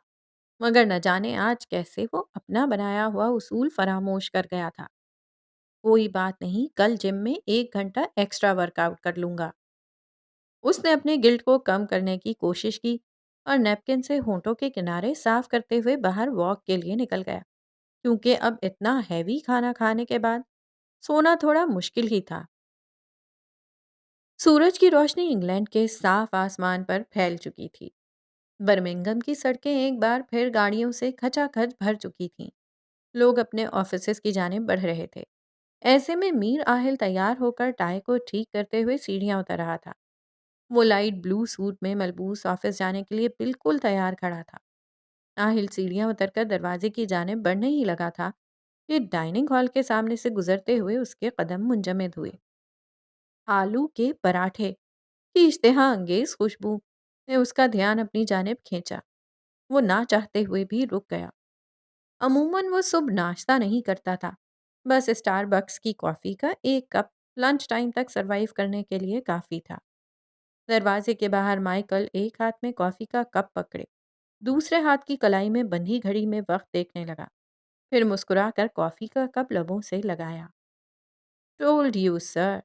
مگر نہ جانے آج کیسے وہ اپنا بنایا ہوا اصول فراموش کر گیا تھا۔ کوئی بات نہیں، کل جم میں 1 گھنٹہ ایکسٹرا ورک آؤٹ کر لوں گا۔ اس نے اپنے گلٹ کو کم کرنے کی کوشش کی اور نیپکن سے ہونٹوں کے کنارے صاف کرتے ہوئے باہر واک کے لیے نکل گیا، کیونکہ اب اتنا ہیوی کھانا کھانے کے بعد سونا تھوڑا مشکل ہی تھا۔ سورج کی روشنی انگلینڈ کے صاف آسمان پر پھیل چکی تھی۔ برمنگھم کی سڑکیں ایک بار پھر گاڑیوں سے کھچا کھچ بھر چکی تھیں۔ لوگ اپنے آفیسز کی جانب بڑھ رہے تھے۔ ایسے میں میر آہل تیار ہو کر ٹائی کو ٹھیک کرتے ہوئے سیڑھیاں اتر رہا تھا۔ وہ لائٹ بلو سوٹ میں ملبوس آفس جانے کے لیے بالکل تیار کھڑا تھا۔ آہل سیڑھیاں اتر کر دروازے کی جانب بڑھنے ہی لگا تھا کہ ڈائننگ ہال کے سامنے سے گزرتے ہوئے اس کے قدم منجمد ہوئے۔ آلو کے پراٹھے کی اشتہا انگیز خوشبو نے اس کا دھیان اپنی جانب کھینچا۔ وہ نہ چاہتے ہوئے بھی رک گیا۔ عموماً وہ صبح ناشتہ نہیں کرتا تھا، بس اسٹار بکس کی کافی کا 1 کپ لنچ ٹائم تک سروائیو کرنے کے لیے کافی تھا۔ دروازے کے باہر مائیکل ایک ہاتھ میں کافی کا کپ پکڑے دوسرے ہاتھ کی کلائی میں بندھی گھڑی میں وقت دیکھنے لگا، پھر مسکرا کر کافی کا کپ لبوں سے لگایا۔ Told you sir.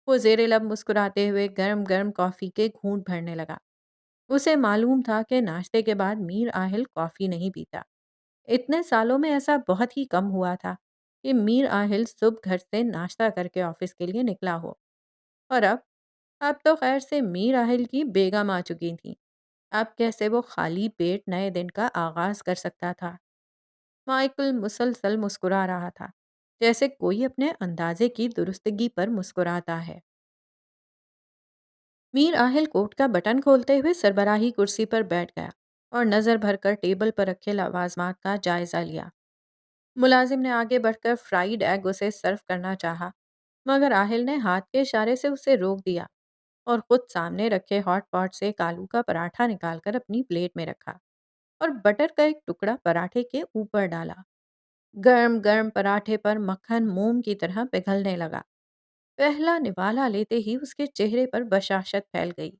وہ زیر لب مسکراتے ہوئے گرم گرم کافی کے گھونٹ بھرنے لگا۔ اسے معلوم تھا کہ ناشتے کے بعد میر آہل کافی نہیں پیتا۔ اتنے سالوں میں ایسا بہت ہی کم ہوا تھا کہ میر آہل صبح گھر سے ناشتہ کر کے آفس کے لیے نکلا ہو، اور اب تو خیر سے میر آہل کی بیگم آ چکی تھیں۔ اب کیسے وہ خالی پیٹ نئے دن کا آغاز کر سکتا تھا؟ مائیکل مسلسل مسکرا رہا تھا، جیسے کوئی اپنے اندازے کی درستگی پر مسکراتا ہے۔ میر آہل کوٹ کا بٹن کھولتے ہوئے سربراہی کرسی پر بیٹھ گیا اور نظر بھر کر ٹیبل پر رکھے لوازمات کا جائزہ لیا۔ ملازم نے آگے بڑھ کر فرائیڈ ایگ اسے سرو کرنا چاہا، مگر آہل نے ہاتھ کے اشارے سے اسے روک دیا اور خود سامنے رکھے ہاٹ پاٹ سے ایک آلو کا پراٹھا نکال کر اپنی پلیٹ میں رکھا اور بٹر کا ایک ٹکڑا پراٹھے کے اوپر ڈالا۔ گرم گرم پراٹھے پر مکھن موم کی طرح پگھلنے لگا۔ پہلا نوالا لیتے ہی اس کے چہرے پر بشاشت پھیل گئی۔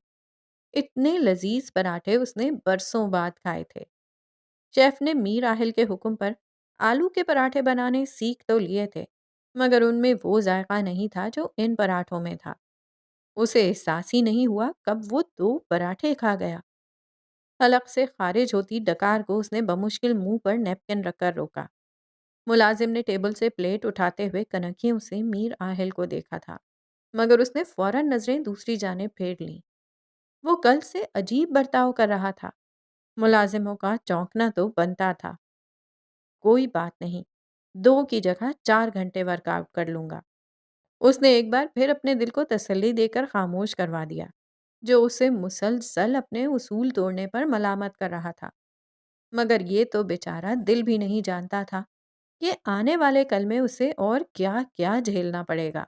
اتنے لذیذ پراٹھے اس نے برسوں بعد کھائے تھے۔ شیف نے میر آہل کے حکم پر آلو کے پراٹھے بنانے سیکھ تو لیے تھے، مگر ان میں وہ ذائقہ نہیں تھا جو ان پراٹھوں میں تھا۔ اسے احساس ہی نہیں ہوا کب وہ 2 پراٹھے کھا گیا۔ حلق سے خارج ہوتی ڈکار کو اس نے بمشکل منہ پر نیپکن رکھ کر روکا۔ ملازم نے ٹیبل سے پلیٹ اٹھاتے ہوئے کنکھیوں سے میر آہل کو دیکھا تھا، مگر اس نے فوراً نظریں دوسری جانب پھیر لیں۔ وہ کل سے عجیب برتاؤ کر رہا تھا۔ ملازموں کا چونکنا تو بنتا تھا۔ کوئی بات نہیں، 2 کی جگہ 4 گھنٹے ورک آؤٹ کر لوں گا۔ اس نے ایک بار پھر اپنے دل کو تسلی دے کر خاموش کروا دیا، جو اسے مسلسل اپنے اصول توڑنے پر ملامت کر رہا تھا۔ مگر یہ تو بیچارہ دل بھی نہیں جانتا تھا کہ آنے والے کل میں اسے اور کیا کیا جھیلنا پڑے گا۔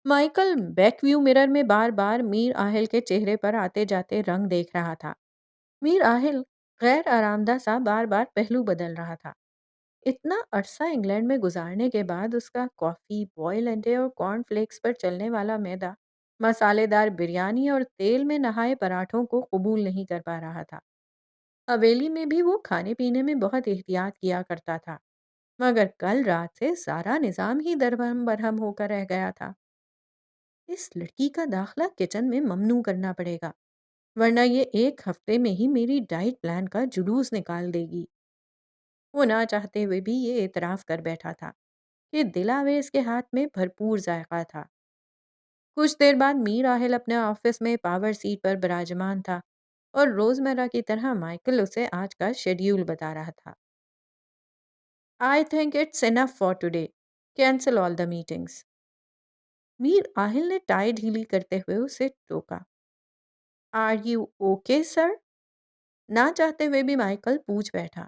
مائیکل بیک ویو مرر میں بار بار میر آہل کے چہرے پر آتے جاتے رنگ دیکھ رہا تھا۔ میر آہل غیر آرام دہ سا بار بار پہلو بدل رہا تھا۔ اتنا عرصہ انگلینڈ میں گزارنے کے بعد اس کا کافی، بوائل انڈے اور کارن فلیکس پر چلنے والا میدا، مسالے دار بریانی اور تیل میں نہائے پراٹھوں کو قبول نہیں کر پا رہا تھا۔ حویلی میں بھی وہ کھانے پینے میں بہت احتیاط کیا کرتا تھا، مگر کل رات سے سارا نظام ہی درہم برہم ہو کر رہ گیا تھا۔ اس لڑکی کا داخلہ کچن میں ممنوع کرنا پڑے گا، ورنہ یہ 1 ہفتے میں ہی میری ڈائٹ پلان کا جلوس نکال دے گی۔ وہ نہ چاہتے ہوئے بھی یہ اعتراف کر بیٹھا تھا کہ دلاویز کے ہاتھ میں بھرپور ذائقہ تھا۔ کچھ دیر بعد میر آہل اپنے آفس میں پاور سیٹ پر براجمان تھا اور روزمرہ کی طرح مائیکل اسے آج کا شیڈیول بتا رہا تھا۔ I think it's enough for today. Cancel all the meetings. میر آہل نے ٹائی ڈھیلی کرتے ہوئے اسے ٹوکا۔ Are you okay, sir? نہ چاہتے ہوئے بھی مائیکل پوچھ بیٹھا۔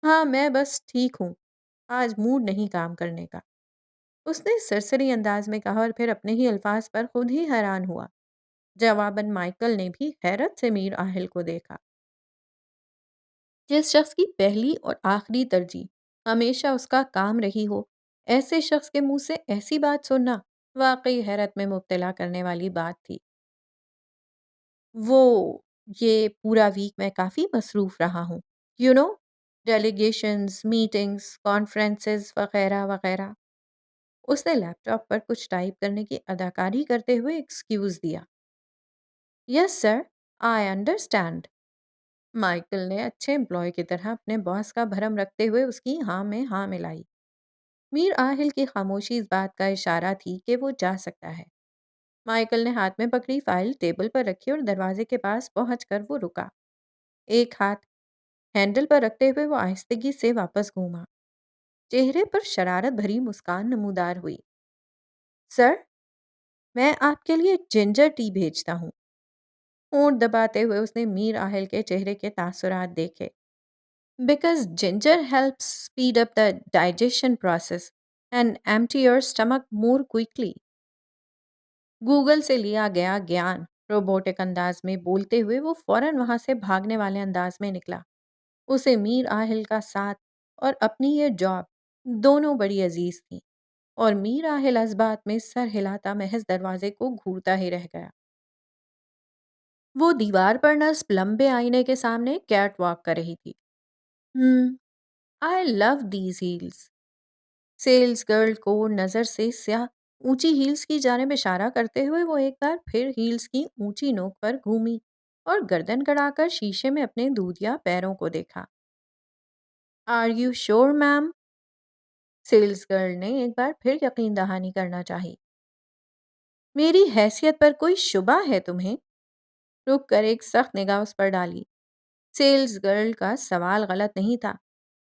ہاں، میں بس ٹھیک ہوں، آج موڈ نہیں کام کرنے کا، اس نے سرسری انداز میں کہا اور پھر اپنے ہی الفاظ پر خود ہی حیران ہوا۔ جواباً مائیکل نے بھی حیرت سے میر آہل کو دیکھا۔ جس شخص کی پہلی اور آخری ترجیح ہمیشہ اس کا کام رہی ہو، ایسے شخص کے منہ سے ایسی بات سننا واقعی حیرت میں مبتلا کرنے والی بات تھی۔ وہ یہ پورا ویک میں کافی مصروف رہا ہوں، ڈیلیگیشنز، میٹنگز، کانفرنسز وغیرہ وغیرہ۔ اس نے لیپ ٹاپ پر کچھ ٹائپ کرنے کی اداکاری کرتے ہوئے ایکسکیوز دیا۔ یس سر، آئی انڈرسٹینڈ۔ مائیکل نے اچھے امپلائی کی طرح اپنے باس کا بھرم رکھتے ہوئے اس کی ہاں میں ہاں ملائی۔ میر آہل کی خاموشی اس بات کا اشارہ تھی کہ وہ جا سکتا ہے۔ مائیکل نے ہاتھ میں پکڑی فائل ٹیبل پر رکھی اور دروازے کے پاس پہنچ کر وہ رکا۔ ایک ہاتھ ہینڈل پر رکھتے ہوئے وہ آہستگی سے واپس گھوما۔ چہرے پر شرارت بھری مسکان نمودار ہوئی۔ سر، میں آپ کے لیے جنجر ٹی بھیجتا ہوں۔ ہونٹ دباتے ہوئے اس نے میر آہل کے چہرے کے تاثرات دیکھے۔ Because ginger helps speed up the digestion process and empty your stomach more quickly. Google سے لیا گیا گیان روبوٹک انداز میں بولتے ہوئے وہ فوراً وہاں سے بھاگنے والے انداز میں نکلا۔ اسے میر آہل کا ساتھ اور اپنی یہ جاب دونوں بڑی عزیز تھیں، اور میر آہل اس بات میں سر ہلاتا محض دروازے کو گھورتا ہی رہ گیا۔ وہ دیوار پر نصب لمبے آئینے کے سامنے کیٹ واک کر رہی تھی۔ I love these heels. Sales girl کو نظر سے سیاہ اونچی ہیلز کی جانب اشارہ کرتے ہوئے وہ ایک بار پھر ہیلز کی اونچی نوک پر گھومی اور گردن گڑا کر شیشے میں اپنے دودھیا پیروں کو دیکھا۔ آر یو شور میم؟ سیلز گرل نے ایک بار پھر یقین دہانی کرنا چاہی۔ میری حیثیت پر کوئی شبہ ہے تمہیں؟ رک کر ایک سخت نگاہ اس پر ڈالی۔ سیلز گرل کا سوال غلط نہیں تھا،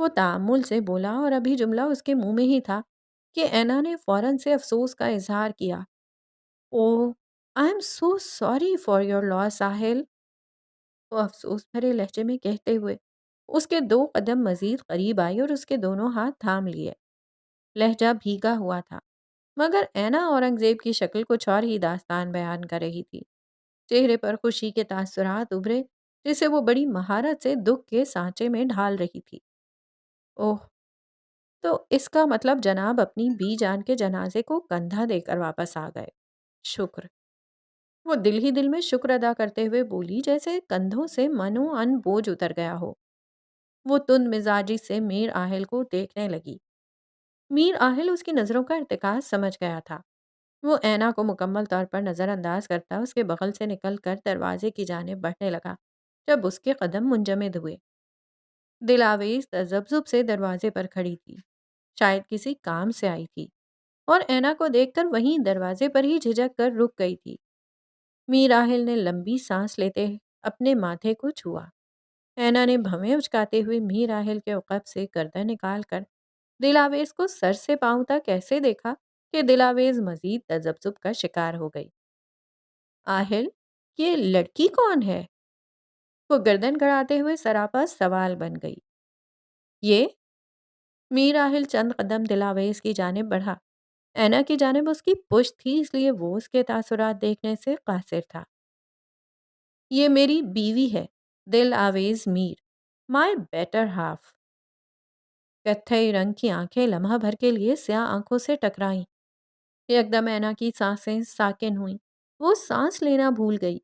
وہ تعامل سے بولا اور ابھی جملہ اس کے منہ میں ہی تھا کہ اینا نے فوراً سے افسوس کا اظہار کیا۔ Oh, I am so sorry for your loss Sahil, وہ افسوس بھرے لہجے میں کہتے ہوئے اس کے 2 قدم مزید قریب آئی اور اس کے دونوں ہاتھ تھام لیے۔ لہجہ بھیگا ہوا تھا، مگر اینا اورنگزیب کی شکل کچھ اور ہی داستان بیان کر رہی تھی۔ چہرے پر خوشی کے تاثرات ابھرے جسے وہ بڑی مہارت سے دکھ کے سانچے میں ڈھال رہی تھی۔ اوہ، تو اس کا مطلب جناب اپنی بی جان کے جنازے کو کندھا دے کر واپس آ گئے۔ شکر، وہ دل ہی دل میں شکر ادا کرتے ہوئے بولی جیسے کندھوں سے منو ان بوجھ اتر گیا ہو۔ وہ تند مزاجی سے میر آہل کو دیکھنے لگی۔ میر آہل اس کی نظروں کا ارتکاز سمجھ گیا تھا۔ وہ اینا کو مکمل طور پر نظر انداز کرتا اس کے بغل سے نکل کر دروازے کی جانب بڑھنے لگا جب اس کے قدم منجمد ہوئے۔ دل آویز تذبذب سے دروازے پر کھڑی تھی، شاید کسی کام سے آئی تھی، اور اینا کو دیکھ کر وہیں دروازے پر ہی جھجک کر رک گئی تھی۔ میر آہل نے لمبی سانس لیتے اپنے ماتھے کو چھوا۔ اینا نے بھویں اچکاتے ہوئے میر آہل کے عقب سے گردن نکال کر دل آویز کو سر سے پاؤں تک ایسے دیکھا کہ دل آویز مزید تذبذب کا شکار ہو گئی۔ آہل، یہ لڑکی کون ہے؟ وہ گردن گڑاتے ہوئے سراپا سوال بن گئی۔ یہ میر آہل چند قدم دل آویز کی جانب بڑھا۔ اینا کی جانب اس کی پشت تھی اس لیے وہ اس کے تاثرات دیکھنے سے قاصر تھا۔ یہ میری بیوی ہے، دل آویز میر، مائی بیٹر ہاف۔ کتھئی رنگ کی آنکھیں لمحہ بھر کے لیے سیاہ آنکھوں سے ٹکرائیں۔ یکدم اینا کی سانسیں ساکن ہوئیں، وہ سانس لینا بھول گئی۔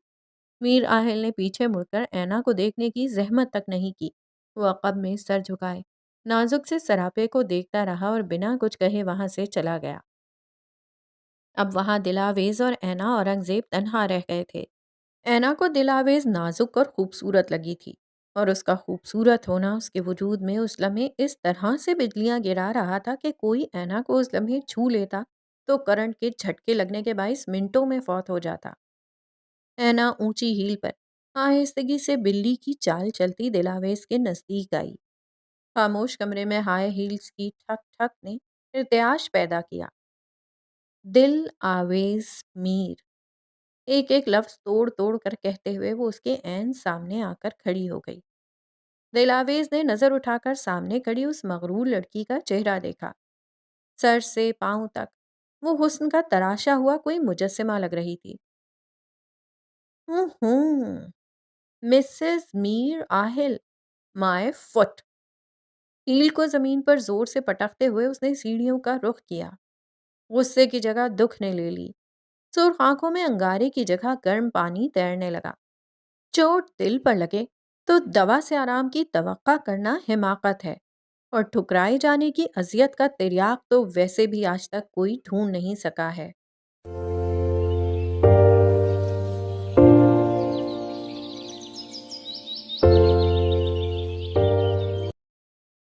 میر آہل نے پیچھے مڑ کر اینا کو دیکھنے کی زحمت تک نہیں کی۔ وہ عقب میں سر جھکائے نازک سے سراپے کو دیکھتا رہا اور بنا کچھ کہے وہاں سے چلا گیا۔ اب وہاں دلاویز اور اینا اورنگزیب تنہا رہ گئے تھے۔ اینا کو دلاویز نازک اور خوبصورت لگی تھی، اور اس کا خوبصورت ہونا اس کے وجود میں اس لمحے اس طرح سے بجلیاں گرا رہا تھا کہ کوئی اینا کو اس لمحے چھو لیتا تو کرنٹ کے جھٹکے لگنے کے باعث منٹوں میں فوت ہو جاتا۔ اینا اونچی ہیل پر آہستگی سے بلی کی چال چلتی دلاویز کے نزدیک آئی۔ خاموش کمرے میں ہائی ہیلز کی ٹھک ٹھک نے ارتعاش پیدا کیا۔ دل آویز میر، ایک ایک لفظ توڑ توڑ کر کہتے ہوئے وہ اس کے عین سامنے آ کر کھڑی ہو گئی۔ دل آویز نے نظر اٹھا کر سامنے کھڑی اس مغرور لڑکی کا چہرہ دیکھا۔ سر سے پاؤں تک وہ حسن کا تراشا ہوا کوئی مجسمہ لگ رہی تھی۔ ہوں، مسز میر آہل، مائی فٹ۔ ہیل کو زمین پر زور سے پٹکتے ہوئے اس نے سیڑھیوں کا رخ کیا۔ غصے کی جگہ دکھ نے لے لی۔ سرخ آنکھوں میں انگارے کی جگہ گرم پانی تیرنے لگا۔ چوٹ دل پر لگے تو دوا سے آرام کی توقع کرنا حماقت ہے، اور ٹھکرائے جانے کی اذیت کا تریاق تو ویسے بھی آج تک کوئی ڈھونڈ نہیں سکا ہے۔